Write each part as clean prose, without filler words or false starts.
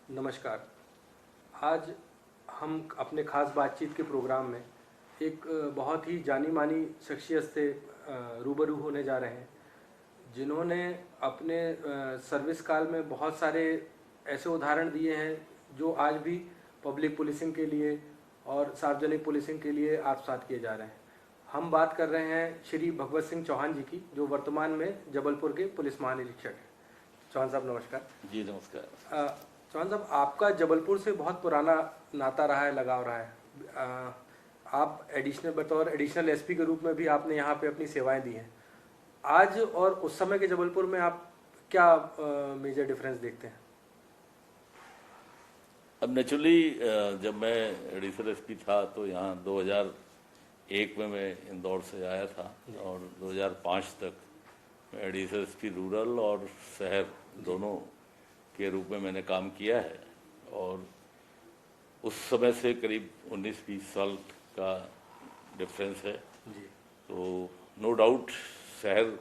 नमस्कार। आज हम अपने खास बातचीत के प्रोग्राम में एक बहुत ही जानी मानी शख्सियत से रूबरू होने जा रहे हैं, जिन्होंने अपने सर्विस काल में बहुत सारे ऐसे उदाहरण दिए हैं जो आज भी पब्लिक पुलिसिंग के लिए और सार्वजनिक पुलिसिंग के लिए आत्मसात किए जा रहे हैं। हम बात कर रहे हैं श्री भगवत सिंह चौहान जी की, जो वर्तमान में जबलपुर के पुलिस महानिरीक्षक हैं। चौहान साहब नमस्कार। जी नमस्कार। चौहान साहब, आपका जबलपुर से बहुत पुराना नाता रहा है, लगाव रहा है। आप बतौर एडिशनल एसपी के रूप में भी आपने यहाँ पे अपनी सेवाएं दी हैं। आज और उस समय के जबलपुर में आप क्या मेजर डिफरेंस देखते हैं? अब नेचुरली जब मैं एडिशनल एसपी था तो यहाँ 2001 में मैं इंदौर से आया था और 2005 तक मैं एडिशनल एसपी रूरल और शहर दोनों के रूप में मैंने काम किया है। और उस समय से करीब 19-20 साल का डिफरेंस है जी। तो नो डाउट शहर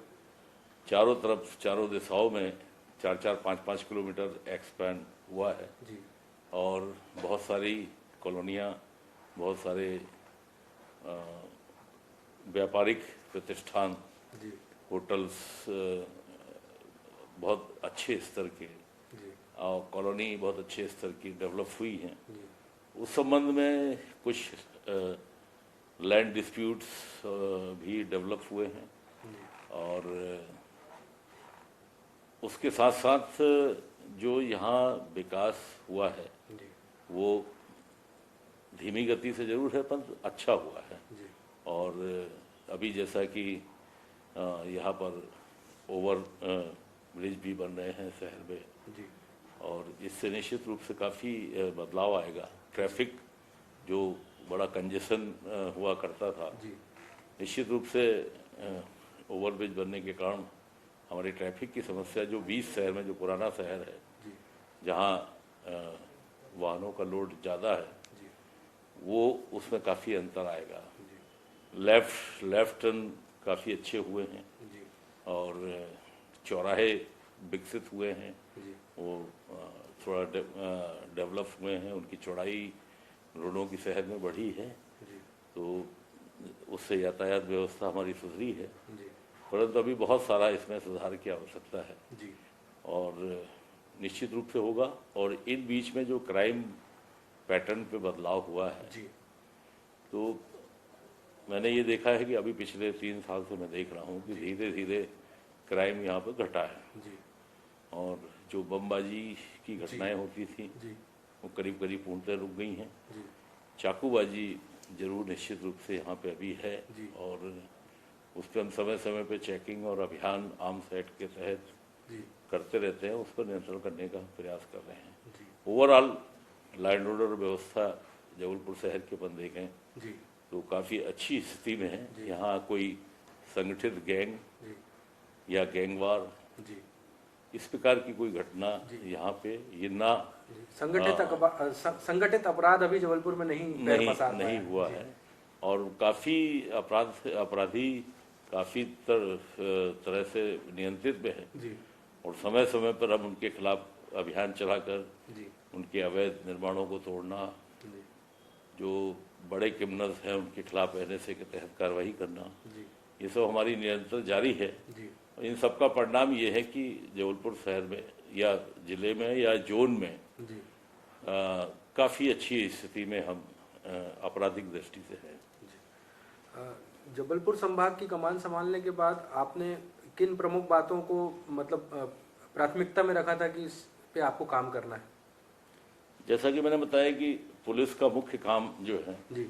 चारों तरफ, चारों दिशाओं में 4-4, 5-5 किलोमीटर एक्सपैंड हुआ है जी। और बहुत सारी कॉलोनियाँ, बहुत सारे व्यापारिक प्रतिष्ठान, जी। होटल्स बहुत अच्छे स्तर के जी। और कॉलोनी बहुत अच्छे स्तर की डेवलप हुई हैं। जी। उस संबंध में कुछ लैंड डिस्प्यूट्स भी डेवलप हुए हैं और उसके साथ साथ जो यहाँ विकास हुआ है जी। वो धीमी गति से जरूर है पर अच्छा हुआ है। जी। और अभी जैसा कि यहाँ पर ओवर ब्रिज भी बन रहे हैं शहर में जी। और इससे निश्चित रूप से काफ़ी बदलाव आएगा। ट्रैफिक जो बड़ा कंजेशन हुआ करता था, जी। निश्चित रूप से ओवर ब्रिज बनने के कारण हमारी ट्रैफिक की समस्या जो 20 शहर में, जो पुराना शहर है जी। जहाँ वाहनों का लोड ज़्यादा है, जी। वो उसमें काफ़ी अंतर आएगा। जी। लेफ्ट टर्न काफ़ी अच्छे हुए हैं जी। और चौराहे विकसित हुए हैं, जी। वो थोड़ा डेवलप हुए हैं, उनकी चौड़ाई रोडों की शहर में बढ़ी है जी। तो उससे यातायात व्यवस्था हमारी सुधरी है। जी। परंतु अभी बहुत सारा इसमें सुधार की आवश्यकता है जी। और निश्चित रूप से होगा। और इन बीच में जो क्राइम पैटर्न पे बदलाव हुआ है जी। तो मैंने ये देखा है कि अभी पिछले 3 साल से मैं देख रहा हूँ कि धीरे धीरे क्राइम यहाँ पर घटा है। जी। और जो बमबाजी की घटनाएं होती थी जी। वो करीब करीब पूर्णतः रुक गई हैं। जी। चाकूबाजी जरूर निश्चित रूप से यहाँ पे अभी है जी। और उस पर हम समय समय पे चेकिंग और अभियान आर्म्स एक्ट के तहत जी। करते रहते हैं, उस पर नियंत्रण करने का प्रयास कर रहे हैं। जी। ओवरऑल लैंड ऑर्डर व्यवस्था जबलपुर शहर के अपन देखें जी। तो काफ़ी अच्छी स्थिति में है। जी। यहाँ कोई संगठित गैंग जी। या गैंगवार जी। इस प्रकार की कोई घटना यहाँ पे ये ना संगठित अपराध अभी जबलपुर में नहीं हुआ है और काफ़ी अपराधी काफ़ी तरह से नियंत्रित में है। जी। और समय समय पर हम उनके खिलाफ अभियान चलाकर जी। उनके अवैध निर्माणों को तोड़ना, जी। जो बड़े क्रिमिनल्स हैं उनके खिलाफ NSA के तहत कार्रवाई करना, जी। ये सब हमारी निरंतर जारी है। जी। इन सब का परिणाम ये है कि जबलपुर शहर में या जिले में या जोन में जी। काफ़ी अच्छी स्थिति में हम आपराधिक दृष्टि से हैं। जबलपुर संभाग की कमान संभालने के बाद आपने किन प्रमुख बातों को मतलब प्राथमिकता में रखा था कि इस पे आपको काम करना है? जैसा कि मैंने बताया कि पुलिस का मुख्य काम जो है जी।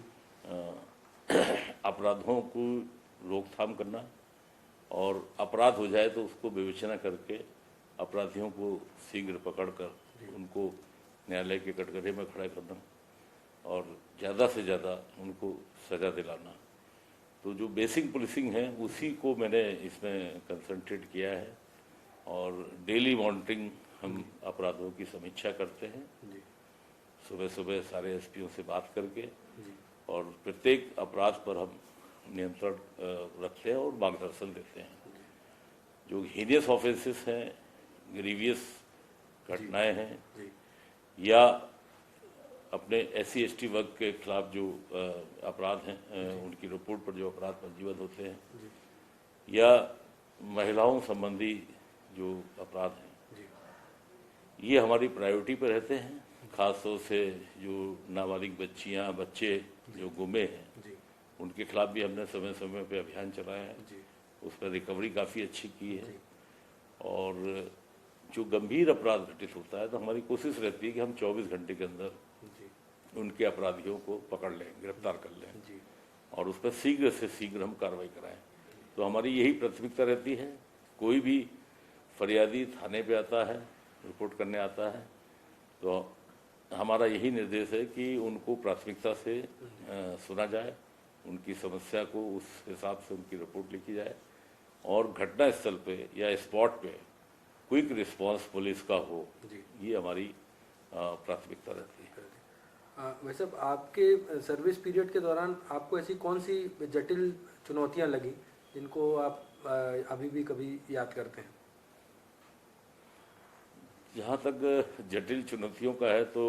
अपराधों को रोकथाम करना और अपराध हो जाए तो उसको विवेचना करके अपराधियों को शीघ्र पकड़कर उनको न्यायालय के कटघरे में खड़ा करना और ज़्यादा से ज़्यादा उनको सज़ा दिलाना। तो जो बेसिक पुलिसिंग है उसी को मैंने इसमें कंसंट्रेट किया है और डेली मॉनिटरिंग हम अपराधों की समीक्षा करते हैं। जी। सुबह सुबह सारे एसपीओ से बात करके जी। और प्रत्येक अपराध पर हम नियंत्रण रखते हैं और मार्गदर्शन देते हैं। जो हीनियस ऑफेंसेस हैं, ग्रीवियस घटनाएं हैं, या अपने SC/ST वर्ग के खिलाफ जो अपराध हैं उनकी रिपोर्ट पर जो अपराध पंजीबद्ध होते हैं, या महिलाओं संबंधी जो अपराध हैं, ये हमारी प्रायोरिटी पर रहते हैं। खास तौर से जो नाबालिग बच्चियां, बच्चे जो गुमे हैं, उनके खिलाफ भी हमने समय समय पे अभियान चलाया है, उस पर रिकवरी काफ़ी अच्छी की है। और जो गंभीर अपराध घटित होता है तो हमारी कोशिश रहती है कि हम 24 घंटे के अंदर उनके अपराधियों को पकड़ लें, गिरफ्तार कर लें और उस पर शीघ्र से शीघ्र हम कार्रवाई कराएं। तो हमारी यही प्राथमिकता रहती है। कोई भी फरियादी थाने पे आता है, रिपोर्ट करने आता है, तो हमारा यही निर्देश है कि उनको प्राथमिकता से सुना जाए, उनकी समस्या को उस हिसाब से उनकी रिपोर्ट लिखी जाए और घटना स्थल पे या स्पॉट पे क्विक रिस्पांस पुलिस का हो, ये हमारी प्राथमिकता रहती है। वैसे आपके सर्विस पीरियड के दौरान आपको ऐसी कौन सी जटिल चुनौतियां लगी जिनको आप अभी भी कभी याद करते हैं? जहाँ तक जटिल चुनौतियों का है तो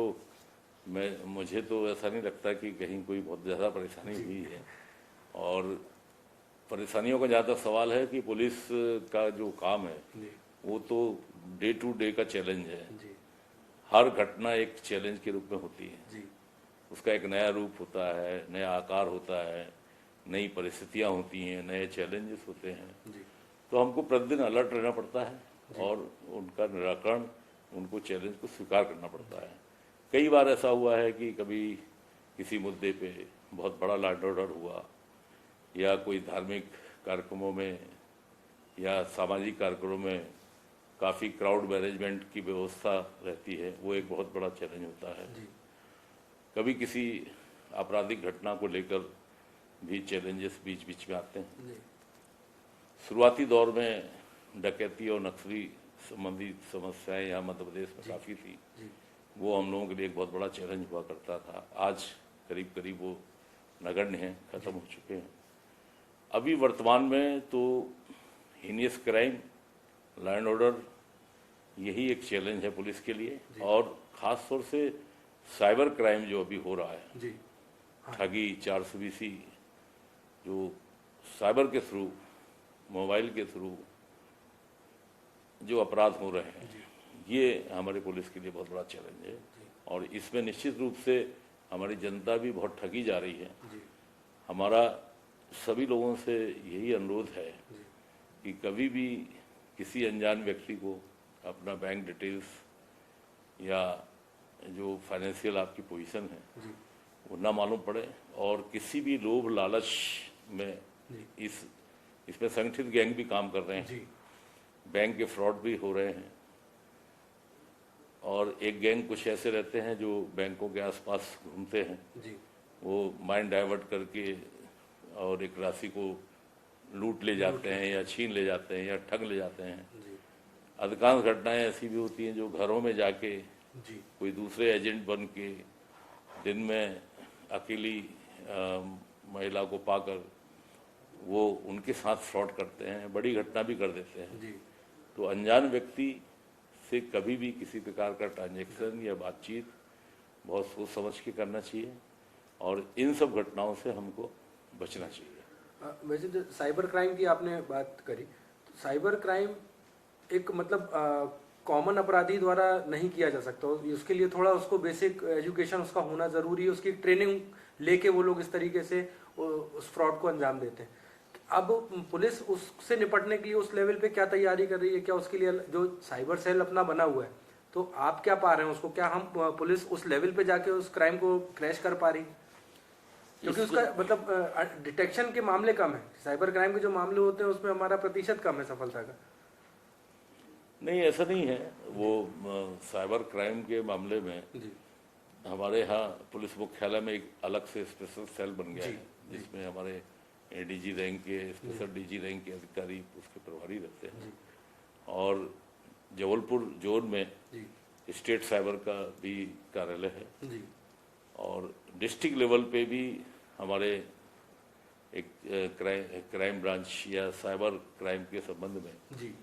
मुझे तो ऐसा नहीं लगता कि कहीं कोई बहुत ज़्यादा परेशानी हुई है। और परेशानियों का जहाँ तक सवाल है कि पुलिस का जो काम है वो तो डे टू डे का चैलेंज है। हर घटना एक चैलेंज के रूप में होती है, उसका एक नया रूप होता है, नया आकार होता है, नई परिस्थितियाँ होती हैं, नए चैलेंजेस होते हैं। तो हमको प्रतिदिन अलर्ट रहना पड़ता है और उनका निराकरण, उनको चैलेंज को स्वीकार करना पड़ता है। कई बार ऐसा हुआ है कि कभी किसी मुद्दे पे बहुत बड़ा लॉ एंड ऑर्डर हुआ या कोई धार्मिक कार्यक्रमों में या सामाजिक कार्यक्रमों में काफ़ी क्राउड मैनेजमेंट की व्यवस्था रहती है, वो एक बहुत बड़ा चैलेंज होता है। कभी किसी आपराधिक घटना को लेकर भी चैलेंजेस बीच बीच में आते हैं। शुरुआती दौर में डकैती और नक्सली संबंधी समस्याएं यहाँ मध्य प्रदेश में काफ़ी थी, वो हम लोगों के लिए एक बहुत बड़ा चैलेंज हुआ करता था। आज करीब करीब वो नगण्य हैं, ख़त्म हो चुके हैं। अभी वर्तमान में तो heinous crime, law and order, यही एक चैलेंज है पुलिस के लिए। और ख़ास तौर से साइबर क्राइम जो अभी हो रहा है, ठगी, 420, जो साइबर के थ्रू, मोबाइल के थ्रू जो अपराध हो रहे हैं, ये हमारे पुलिस के लिए बहुत बड़ा चैलेंज है। और इसमें निश्चित रूप से हमारी जनता भी बहुत ठगी जा रही है। हमारा सभी लोगों से यही अनुरोध है कि कभी भी किसी अनजान व्यक्ति को अपना बैंक डिटेल्स या जो फाइनेंशियल आपकी पोजीशन है वो ना मालूम पड़े, और किसी भी लोभ लालच में इसमें संगठित गैंग भी काम कर रहे हैं, बैंक के फ्रॉड भी हो रहे हैं। और एक गैंग कुछ ऐसे रहते हैं जो बैंकों के आसपास घूमते हैं, वो माइंड डाइवर्ट करके और एक राशि को लूट ले जाते हैं या छीन ले जाते हैं या ठग ले जाते हैं। अधिकांश घटनाएं ऐसी भी होती हैं जो घरों में जाके कोई दूसरे एजेंट बन के दिन में अकेली महिला को पाकर वो उनके साथ फ्रॉड करते हैं, बड़ी घटना भी कर देते हैं। तो अनजान व्यक्ति से कभी भी किसी प्रकार का ट्रांजैक्शन या बातचीत बहुत सोच समझ के करना चाहिए और इन सब घटनाओं से हमको बचना चाहिए। वैसे जो साइबर क्राइम की आपने बात करी, तो साइबर क्राइम एक मतलब कॉमन अपराधी द्वारा नहीं किया जा सकता, उसके लिए थोड़ा उसको बेसिक एजुकेशन उसका होना ज़रूरी है, उसकी ट्रेनिंग लेके वो लोग इस तरीके से उस फ्रॉड को अंजाम देते हैं। अब पुलिस उससे निपटने के लिए उस लेवल पे क्या तैयारी कर रही है? क्या उसके लिए जो साइबर सेल अपना बना हुआ है, तो आप क्या पा रहे हैं उसको? क्या हम पुलिस उस लेवल पे जाके उस क्राइम को क्रैश कर पा रही है? क्योंकि उसका मतलब डिटेक्शन के मामले कम है, साइबर क्राइम के जो मामले होते हैं उसमें हमारा प्रतिशत कम है सफलता का। नहीं, ऐसा नहीं है। वो साइबर क्राइम के मामले में हमारे यहाँ पुलिस मुख्यालय में एक अलग से स्पेशल सेल बन गया है, जिसमें हमारे ADG रैंक के, स्पेशल DG रैंक के अधिकारी उसके प्रभारी रहते हैं। और जबलपुर जोन में स्टेट साइबर का भी कार्यालय है और डिस्ट्रिक्ट लेवल पे भी हमारे एक क्राइम ब्रांच या साइबर क्राइम के संबंध में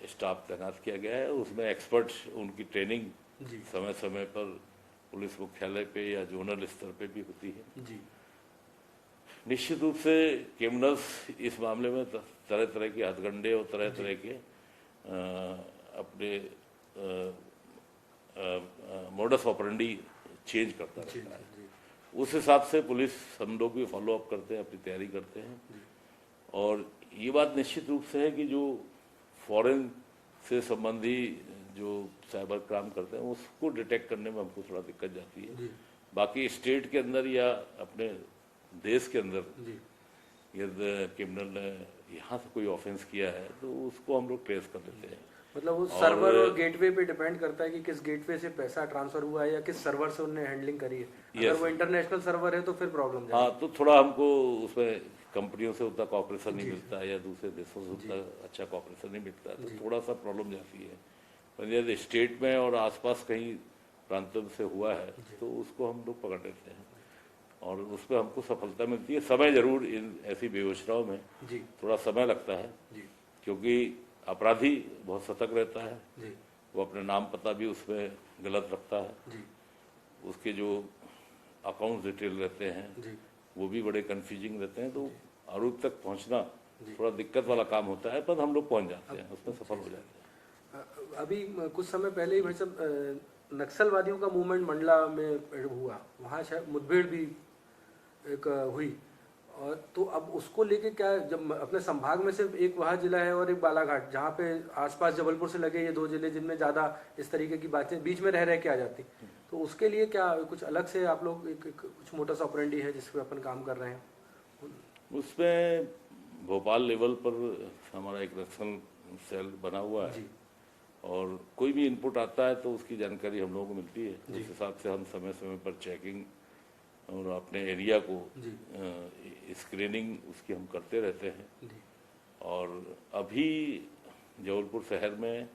स्टाफ तैनात किया गया है। उसमें एक्सपर्ट उनकी ट्रेनिंग जी समय समय पर पुलिस मुख्यालय पे या जोनल स्तर पे भी होती है। जी निश्चित रूप से क्रिमिनल्स इस मामले में तरह तरह के हथकंडे और तरह तरह के अपने मोडस ऑपरेंडी चेंज करता जी रहता है। जी उस हिसाब से पुलिस हम लोग भी फॉलो अप करते हैं, अपनी तैयारी करते हैं। और ये बात निश्चित रूप से है कि जो फॉरेन से संबंधी जो साइबर क्राइम करते हैं उसको डिटेक्ट करने में हमको थोड़ा दिक्कत जाती है। जी बाकी स्टेट के अंदर या अपने देश के अंदर जी यदि क्रिमिनल ने यहाँ से कोई ऑफेंस किया है तो उसको हम लोग ट्रेस कर लेते हैं। मतलब वो सर्वर और गेटवे पे डिपेंड करता है कि किस गेटवे से पैसा ट्रांसफर हुआ है या किस सर्वर से उन्होंने हैंडलिंग करी है। अगर वो इंटरनेशनल सर्वर है तो फिर प्रॉब्लम हाँ, तो थोड़ा हमको उसमें कंपनियों से उतना कॉपरेशन नहीं मिलता है या दूसरे देशों से उतना अच्छा कॉपरेशन नहीं मिलता है, तो थोड़ा सा प्रॉब्लम जाती है। पर यदि स्टेट में और आसपास कहीं प्रांतों से हुआ है तो उसको हम लोग पकड़ लेते हैं और उस पर हमको सफलता मिलती है। समय जरूर इन ऐसी बेयोजनाओं में जी थोड़ा समय लगता है, जी क्योंकि अपराधी बहुत सतर्क रहता है। जी वो अपने नाम पता भी उसमें गलत रखता है, जी उसके जो अकाउंट डिटेल रहते हैं जी वो भी बड़े कंफ्यूजिंग रहते हैं, तो आरोप तक पहुंचना जी। थोड़ा दिक्कत वाला काम होता है, पर हम लोग पहुंच जाते हैं, उसमें सफल हो जाते हैं। अभी कुछ समय पहले ही भाई साहब नक्सलवादियों का मूवमेंट मंडला में हुआ, वहाँ शायद मुठभेड़ भी एक हुई। और तो अब उसको लेके क्या, जब अपने संभाग में सिर्फ एक वहाँ जिला है और एक बालाघाट, जहाँ पे आसपास जबलपुर से लगे ये दो जिले जिनमें ज़्यादा इस तरीके की बातें बीच में रह के आ जाती, तो उसके लिए क्या कुछ अलग से आप लोग कुछ मोटस ऑपरेंडी है जिस पे अपन काम कर रहे हैं? उसमें भोपाल लेवल पर हमारा एक नक्सल सेल बना हुआ है जी और कोई भी इनपुट आता है तो उसकी जानकारी हम लोगों को मिलती है। उस हिसाब से हम समय समय पर चेकिंग और अपने एरिया को जी स्क्रीनिंग उसकी हम करते रहते हैं। जी और अभी जबलपुर शहर में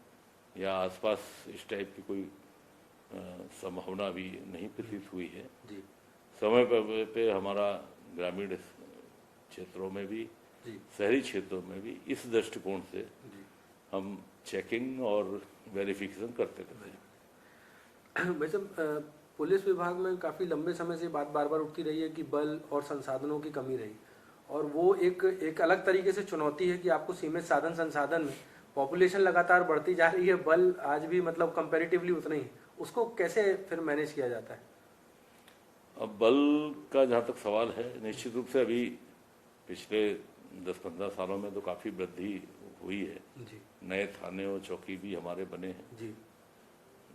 या आसपास इस टाइप की कोई संभावना भी नहीं प्रतीत हुई है। जी समय पे हमारा ग्रामीण क्षेत्रों में भी जी शहरी क्षेत्रों में भी इस दृष्टिकोण से जी हम चेकिंग और वेरिफिकेशन करते रहते हैं। वैसे पुलिस विभाग में काफ़ी लंबे समय से बात बार बार उठती रही है कि बल और संसाधनों की कमी रही, और वो एक अलग तरीके से चुनौती है कि आपको सीमित साधन संसाधन में पॉपुलेशन लगातार बढ़ती जा रही है, बल आज भी मतलब कंपैरेटिवली उतना ही, उसको कैसे फिर मैनेज किया जाता है? अब बल का जहाँ तक सवाल है, निश्चित रूप से अभी पिछले 10-15 सालों में तो काफ़ी वृद्धि हुई है। जी नए थाने और चौकी भी हमारे बने हैं जी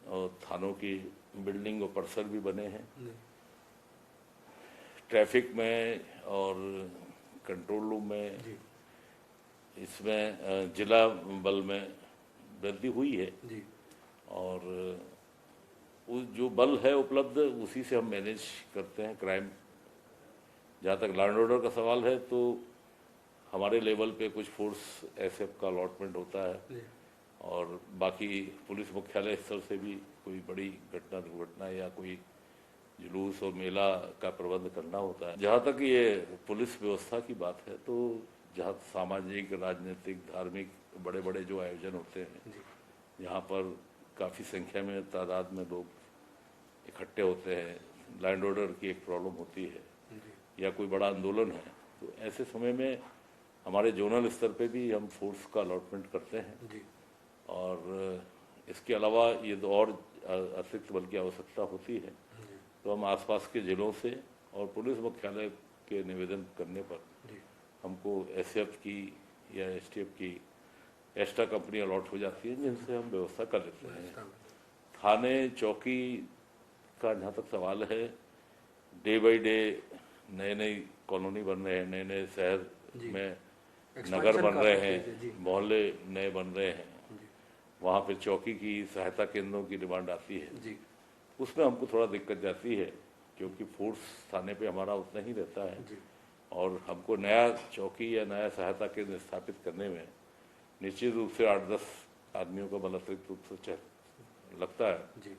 और थानों की बिल्डिंग और परिसर भी बने हैं। जी ट्रैफिक में और कंट्रोल रूम में, जी इसमें जिला बल में वृद्धि हुई है जी और उस जो बल है उपलब्ध उसी से हम मैनेज करते हैं क्राइम। जहाँ तक लैंड ऑर्डर का सवाल है तो हमारे लेवल पे कुछ फोर्स एसएफ का अलॉटमेंट होता है जी और बाकी पुलिस मुख्यालय स्तर से भी कोई बड़ी घटना दुर्घटना या कोई जुलूस और मेला का प्रबंध करना होता है। जहाँ तक ये पुलिस व्यवस्था की बात है तो जहाँ सामाजिक राजनीतिक धार्मिक बड़े बड़े जो आयोजन होते हैं, यहाँ पर काफ़ी संख्या में तादाद में लोग इकट्ठे होते हैं, लैंड ऑर्डर की एक प्रॉब्लम होती है या कोई बड़ा आंदोलन है, तो ऐसे समय में हमारे जोनल स्तर पे भी हम फोर्स का अलॉटमेंट करते हैं। जी और इसके अलावा ये तो और अतिरिक्त बल की आवश्यकता होती है तो हम आसपास के ज़िलों से और पुलिस मुख्यालय के निवेदन करने पर जी हमको एसएफ की या एसटीएफ की एक्स्ट्रा कंपनी अलॉट हो जाती है जिनसे हम व्यवस्था कर लेते हैं। थाने चौकी का जहाँ तक सवाल है, डे बाई डे नए नई कॉलोनी बन रहे हैं, नए नए शहर में नगर बन रहे हैं, मोहल्ले नए बन रहे हैं, वहाँ पे चौकी की सहायता केंद्रों की डिमांड आती है जी उसमें हमको थोड़ा दिक्कत जाती है क्योंकि फोर्स थाने पे हमारा उतना ही रहता है जी और हमको नया चौकी या नया सहायता केंद्र स्थापित करने में निश्चित रूप से 8-10 आदमियों का बल अतिरिक्त रूप से लगता है जी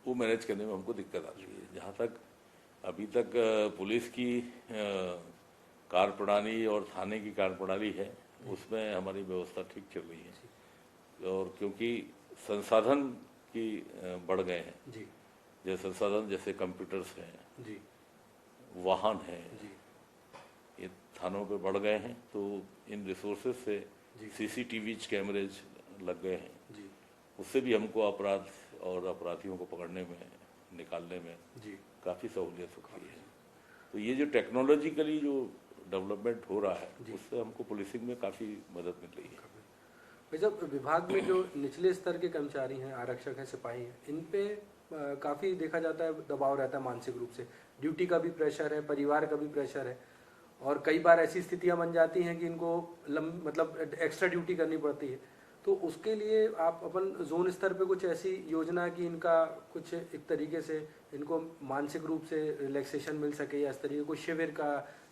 वो मैनेज करने में हमको दिक्कत आती है। जहाँ तक अभी तक पुलिस की कार्यप्रणाली और थाने की कार्यप्रणाली है उसमें हमारी व्यवस्था ठीक चल रही है और क्योंकि संसाधन की बढ़ गए हैं। जी जैसे साधन, जैसे कंप्यूटर्स हैं, जी वाहन हैं, जी ये थानों पे बढ़ गए हैं। तो इन रिसोर्सेज से जी सीसीटीवी कैमरेज लग गए हैं, जी उससे भी हमको अपराध और अपराधियों को पकड़ने में, निकालने में जी काफ़ी सहूलियत होती है। तो ये जो टेक्नोलॉजिकली जो डेवलपमेंट हो रहा है, जी। उससे हमको पुलिसिंग में काफ़ी मदद मिल रही है। भाई साहब, विभाग में जो निचले स्तर के कर्मचारी हैं, आरक्षक हैं, सिपाही हैं, इन पे काफ़ी देखा जाता है दबाव रहता है मानसिक रूप से। ड्यूटी का भी प्रेशर है, परिवार का भी प्रेशर है, और कई बार ऐसी स्थितियां बन जाती हैं कि इनको मतलब एक्स्ट्रा ड्यूटी करनी पड़ती है। तो उसके लिए आप अपन जोन स्तर पे कुछ ऐसी योजना कि इनका कुछ एक तरीके से इनको मानसिक रूप से रिलैक्सेशन मिल सके, या इस तरीके कुछ शिविर का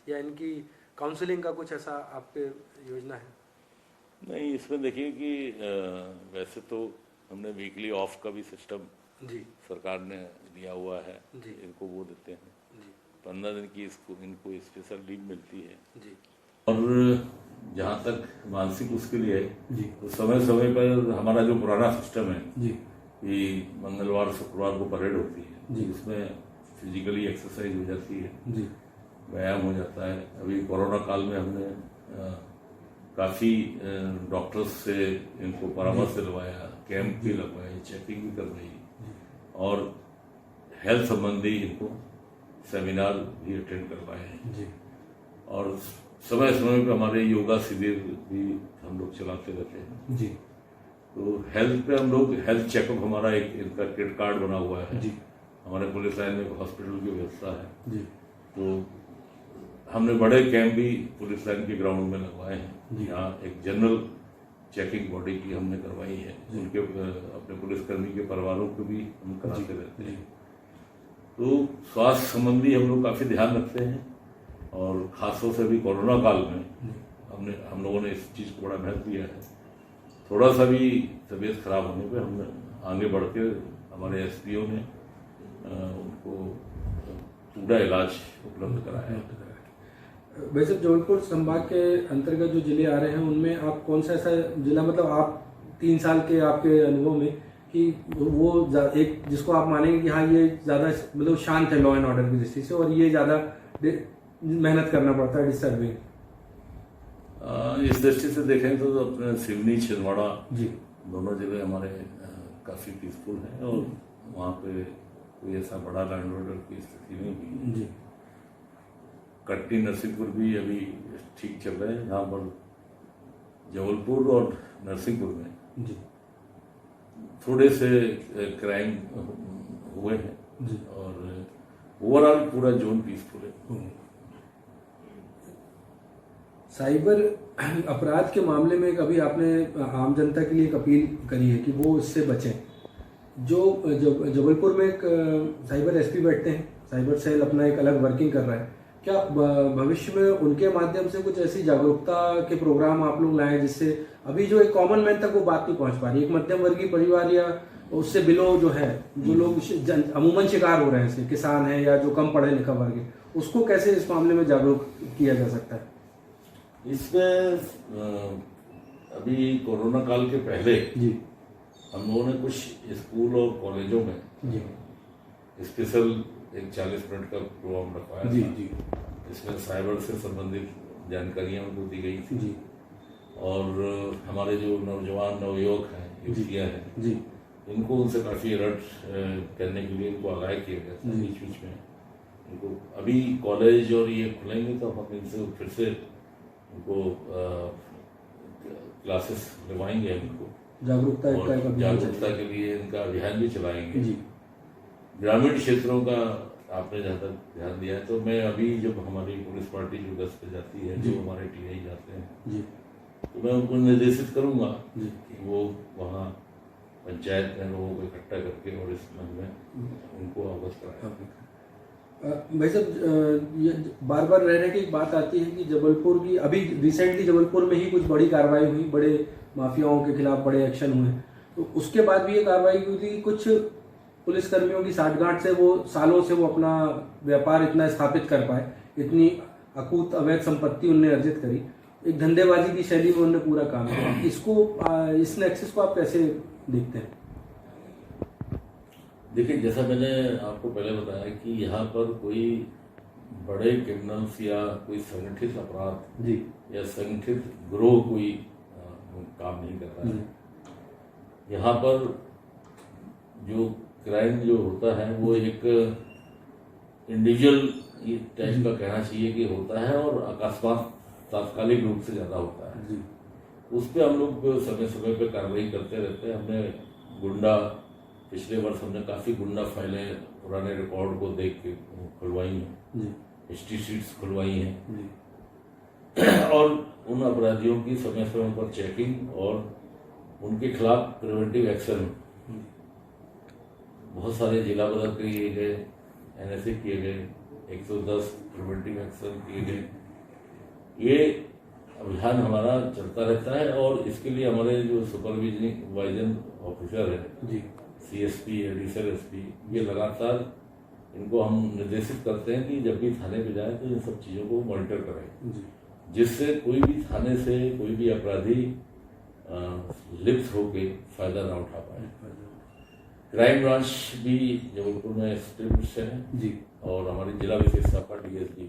या इनकी काउंसलिंग का कुछ ऐसा आपके योजना है? नहीं, इसमें देखिए कि वैसे तो हमने वीकली ऑफ का भी सिस्टम जी सरकार ने दिया हुआ है, जी इनको वो देते हैं। जी 15 दिन की इनको स्पेशल लीव मिलती है। जी और जहाँ तक मानसिक उसके लिए जी तो समय समय पर हमारा जो पुराना सिस्टम है जी कि मंगलवार शुक्रवार को परेड होती है, जी। इसमें फिजिकली एक्सरसाइज हो जाती है, जी व्यायाम हो जाता है। अभी कोरोना काल में हमने काफ़ी डॉक्टर्स से इनको परामर्श दिलवाया, कैंप भी लगवाए, चेकिंग भी करवाई, और हेल्थ संबंधी इनको सेमिनार भी अटेंड करवाए हैं। जी और समय समय पे हमारे योगा शिविर भी हम लोग चलाते रहते हैं। जी तो हेल्थ पे हम लोग हेल्थ चेकअप, हमारा एक इनका किट कार्ड बना हुआ है। जी हमारे पुलिस लाइन में हॉस्पिटल की व्यवस्था है। जी तो हमने बड़े कैंप भी पुलिस लाइन के ग्राउंड में लगवाए हैं। जी। यहाँ एक जनरल चेकिंग बॉडी की हमने करवाई है, उनके अपने पुलिसकर्मी के परिवारों को भी हम कराते रहते हैं। तो स्वास्थ्य संबंधी हम लोग काफ़ी ध्यान रखते हैं, और खासतौर से अभी कोरोना काल में हम लोगों ने इस चीज़ को बड़ा महत्व दिया है। थोड़ा सा भी तबीयत खराब होने पे हमने आगे बढ़ के हमारे एसपीओ ने उनको पूरा इलाज उपलब्ध कराया है। वैसे जबलपुर संभाग के अंतर्गत जो जिले आ रहे हैं, उनमें आप कौन सा ऐसा जिला, मतलब आप 3 साल के आपके अनुभव में, कि वो एक जिसको आप मानेंगे कि हाँ ये ज़्यादा मतलब शांत है लॉ एंड ऑर्डर की दृष्टि से, और ये ज़्यादा मेहनत करना पड़ता है डिस्टर्बिंग? इस दृष्टि से देखें तो अपने सिवनी, छिंदवाड़ा जी दोनों जगह हमारे काफ़ी पीसफुल हैं, और वहाँ पे कोई ऐसा बड़ा लैंड ऑर्डर की स्थिति नहीं हुई। जी कटनी, नरसिंहपुर भी अभी ठीक चल रहे हैं। यहाँ पर जबलपुर और नरसिंहपुर में जी थोड़े से क्राइम हुए हैं, जी और ओवरऑल पूरा जोन पीसफुल है। साइबर अपराध के मामले में कभी आपने आम जनता के लिए एक अपील करी है कि वो इससे बचें? जो जबलपुर में एक साइबर एसपी बैठते हैं, साइबर सेल अपना एक अलग वर्किंग कर रहा है, क्या भविष्य में उनके माध्यम से कुछ ऐसी जागरूकता के प्रोग्राम आप लोग लाएं जिससे अभी जो एक कॉमन मैन तक वो बात नहीं पहुंच पा रही, एक मध्यम वर्गीय परिवार या उससे बिलो जो है, जो लोग अमूमन शिकार हो रहे हैं, इससे किसान है या जो कम पढ़े लिखा वर्ग है, उसको कैसे इस मामले में जागरूक किया जा सकता है? इसमें अभी कोरोना काल के पहले जी हम लोगों ने कुछ स्कूल और कॉलेजों में जी स्पेशल एक 40 मिनट का प्रोग्राम रखवाया जी था। जी इसमें साइबर से संबंधित जानकारियां उनको दी गई थी, जी और हमारे जो नौजवान नवयुवक हैं, युवतियाँ हैं, जी इनको उनसे काफ़ी अलर्ट करने के लिए इनको आगाह किया गया था। बीच बीच में इनको अभी कॉलेज और ये खुलेंगे तो हम इनसे फिर से उनको क्लासेस लगवाएंगे, इनको जागरूकता और का एक अभियान जागरूकता के लिए इनका अभियान भी चलाएंगे। जी ग्रामीण क्षेत्रों का आपने जहाँ तक ध्यान दिया है, तो मैं अभी जब हमारी पुलिस पार्टी जो गश्त पे जाती है, जो हमारे टीआई जाते हैं, जी तो मैं उनको निर्देशित करूंगा जी कि वो वहाँ पंचायत में लोगों को इकट्ठा करके और इस संबंध में उनको अवगत कराएं। भाई साहब, ये बार बार रहने की बात आती है कि जबलपुर की अभी रिसेंटली जबलपुर में ही कुछ बड़ी कार्रवाई हुई, बड़े माफियाओं के खिलाफ बड़े एक्शन हुए, तो उसके बाद भी ये कार्रवाई हुई थी कि कुछ पुलिसकर्मियों की साठगांठ से वो सालों से वो अपना व्यापार इतना स्थापित कर पाए, इतनी अकूत अवैध संपत्ति उनने अर्जित करी, एक धंधेबाजी की शैली में उन्होंने पूरा काम किया। इसको इस नेक्सस को आप कैसे देखते हैं? देखिए, जैसा मैंने आपको पहले बताया कि यहाँ पर कोई बड़े क्रिमिनल्स या कोई संगठित अपराध जी या संगठित गिरोह कोई काम नहीं कर रहा है। यहाँ पर जो क्राइम जो होता है वो एक इंडिविजुअल टाइप का कहना चाहिए कि होता है, और अकस्मात तात्कालिक रूप से ज़्यादा होता है। जी उस पर हम लोग समय समय पे कार्रवाई करते रहते हैं। हमने गुंडा, पिछले वर्ष हमने काफ़ी गुंडा फाइलें पुराने रिकॉर्ड को देख के खुलवाई हैं, जी हिस्ट्री शीट्स खुलवाई हैं, जी और उन अपराधियों की समय समय पर चेकिंग और उनके खिलाफ प्रिवेंटिव एक्शन बहुत सारे जिला बदल किए गए, NSA किए गए, 110 प्रिवेंटिव एक्शन किए गए। ये अभियान हमारा चलता रहता है, और इसके लिए हमारे जो सुपरवाइजन ऑफिसर है जी CSP, एडिशनल SP, ये लगातार इनको हम निर्देशित करते हैं कि जब भी थाने पे जाए तो इन सब चीज़ों को मॉनिटर करें, जी जिससे कोई भी थाने से कोई भी अपराधी लिप्त होके फायदा ना उठा पाए। क्राइम ब्रांच भी जबलपुर में स्थित है जी और हमारी जिला विशेष शाखा DSP,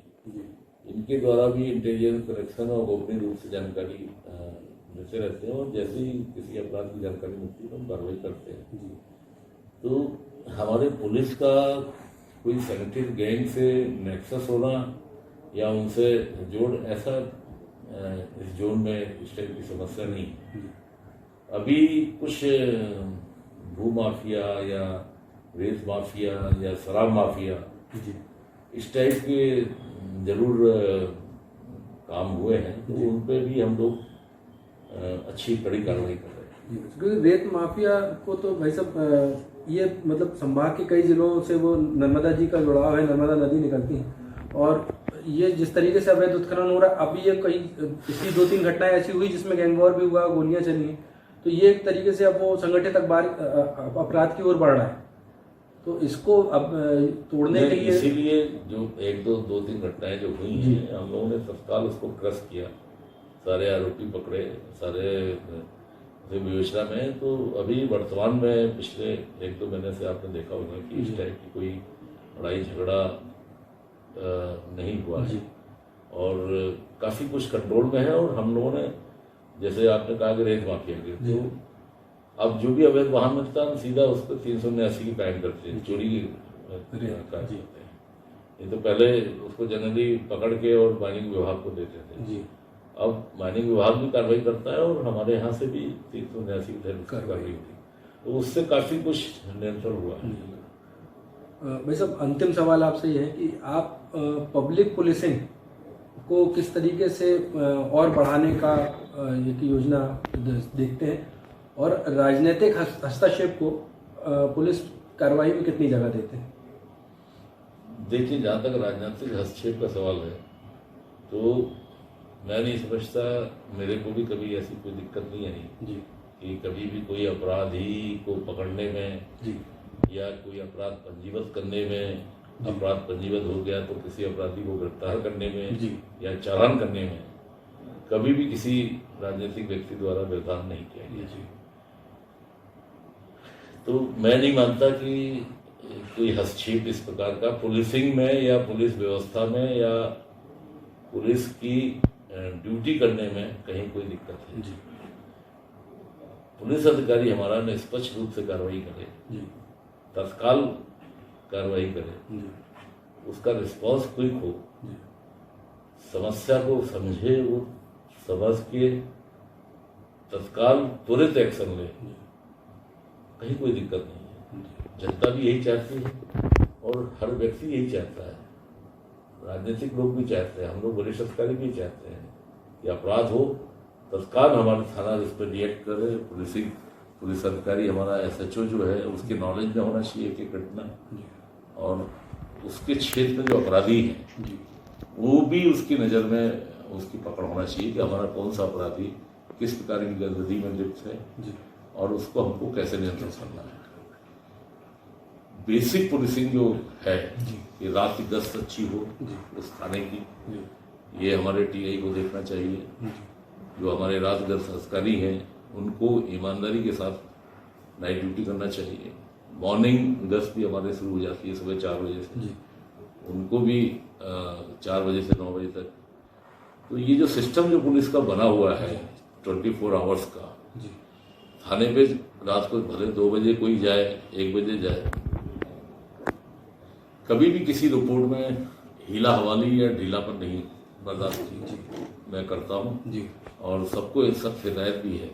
इनके द्वारा भी इंटेलिजेंस कलेक्शन और गोपनीय रूप से जानकारी देते रहते हैं, और जैसे ही किसी अपराध की जानकारी मिलती है तो हम कार्रवाई करते हैं। तो हमारे पुलिस का कोई संगठित गैंग से नेक्सस होना या उनसे जोड़, ऐसा इस जोन में इस टाइप की समस्या नहीं है। अभी कुछ भू माफिया या रेत माफिया या शराब माफिया इस टाइप के जरूर काम हुए हैं, तो उन पे भी हम लोग अच्छी कड़ी कार्रवाई कर रहे हैं। क्योंकि रेत माफिया को तो भाई साहब ये मतलब संभाग के कई जिलों से वो नर्मदा जी का जुड़ाव है, नर्मदा नदी निकलती है, और ये जिस तरीके से अवैध उत्खनन हो रहा है, अभी ये कई पिछली 2-3 घटनाएं ऐसी हुई जिसमें गैंगवॉर भी हुआ, गोलियां चली हैं, तो ये एक तरीके से अब वो संगठित अपराध की ओर बढ़ रहा है। तो इसको अब तोड़ने के लिए, इसीलिए जो 2-3 घटनाएं जो हुई हैं, हम लोगों ने तत्काल उसको क्रश किया, सारे आरोपी पकड़े, सारे विवेचना में। तो अभी वर्तमान में पिछले 1-2 महीने से आपने देखा होगा कि इस टाइप की कोई लड़ाई झगड़ा नहीं हुआ है, और काफ़ी कुछ कंट्रोल में है। और हम लोगों ने, जैसे आपने कहा कि रेत माफिया के, तो अब जो भी अवैध वाहन मिलता है हम सीधा उस पर 379 की कायम करते हैं, चोरी की कायम करते हैं। ये तो पहले उसको जनरली पकड़ के और माइनिंग विभाग को देते थे, अब माइनिंग विभाग भी कार्रवाई करता है, और हमारे यहाँ से भी 379 की कार्रवाई होती है, तो उससे काफ़ी कुछ नियंत्रण हुआ है। भाई साहब, अंतिम सवाल आपसे ये है कि आप पब्लिक पुलिसिंग को किस तरीके से और बढ़ाने का एक योजना देखते हैं, और राजनीतिक हस्तक्षेप को पुलिस कार्रवाई में कितनी जगह देते हैं? देखिए, जहाँ तक राजनीतिक हस्तक्षेप का सवाल है, तो मैं नहीं समझता, मेरे को भी कभी ऐसी कोई दिक्कत नहीं आई कि कभी भी कोई अपराधी को पकड़ने में या कोई अपराध पंजीबद्ध करने में, अपराध पंजीबद्ध हो गया तो किसी अपराधी को गिरफ्तार करने में या चालान करने में कभी भी किसी राजनीतिक व्यक्ति द्वारा व्यवधान नहीं किया गया। तो मैं नहीं मानता कि कोई हस्तक्षेप इस प्रकार का पुलिसिंग में या पुलिस व्यवस्था में या पुलिस की ड्यूटी करने में कहीं कोई दिक्कत है। पुलिस अधिकारी हमारा निष्पक्ष रूप से कार्रवाई करे, तत्काल कार्रवाई करे, उसका रिस्पॉन्स क्विक हो, समस्या को समझे, वो समझ के तत्काल त्वरित एक्शन ले, कहीं कोई दिक्कत नहीं है। जनता भी यही चाहती है और हर व्यक्ति यही चाहता है, राजनीतिक लोग भी चाहते हैं, हम लोग वरिष्ठ अधिकारी भी चाहते हैं कि अपराध हो तत्काल हमारा थाना इस पर रिएक्ट करे। पुलिस अधिकारी हमारा SHO जो है उसके नॉलेज में होना चाहिए कि घटना, और उसके क्षेत्र में जो अपराधी हैं वो भी उसकी नज़र में उसकी पकड़ होना चाहिए कि हमारा कौन सा अपराधी किस प्रकार की गतिविधि में लिप्त है और उसको हमको कैसे नियंत्रण करना है। बेसिक पुलिसिंग जो है कि रात की गश्त अच्छी हो उस थाने की, ये हमारे TI को देखना चाहिए। जो हमारे रात गश्त अधिकारी हैं उनको ईमानदारी के साथ नाइट ड्यूटी करना चाहिए। मॉर्निंग गश्त भी हमारे शुरू हो जाती है सुबह 4 बजे से जी। उनको भी 4 बजे से 9 बजे तक। तो ये जो सिस्टम जो पुलिस का बना हुआ है 24 आवर्स का, जी। थाने पे रात को भले 2 बजे कोई जाए 1 बजे जाए, कभी भी किसी रिपोर्ट में हीला हवाली या ढीलापन नहीं बर्दाश्त की मैं करता हूँ जी। और सबको एक सख्त हिदायत भी है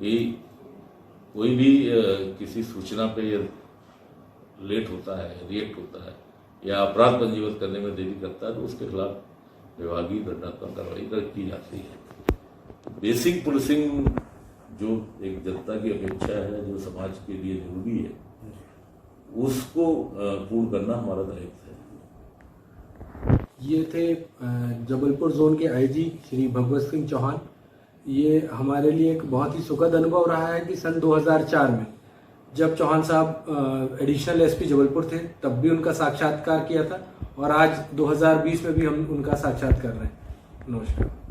कि कोई भी किसी सूचना पे लेट होता है, रिएक्ट होता है या अपराध पंजीबद्ध करने में देरी करता है तो उसके खिलाफ विभागीय दंडात्मक कार्रवाई की जाती है। बेसिक पुलिसिंग जो एक जनता की अपेक्षा है, जो समाज के लिए जरूरी है, उसको पूर्ण करना हमारा दायित्व है। ये थे जबलपुर जोन के आईजी श्री भगवत सिंह चौहान। ये हमारे लिए एक बहुत ही सुखद अनुभव रहा है कि सन 2004 में जब चौहान साहब एडिशनल एसपी जबलपुर थे तब भी उनका साक्षात्कार किया था और आज 2020 में भी हम उनका साक्षात्कार कर रहे हैं। नमस्कार।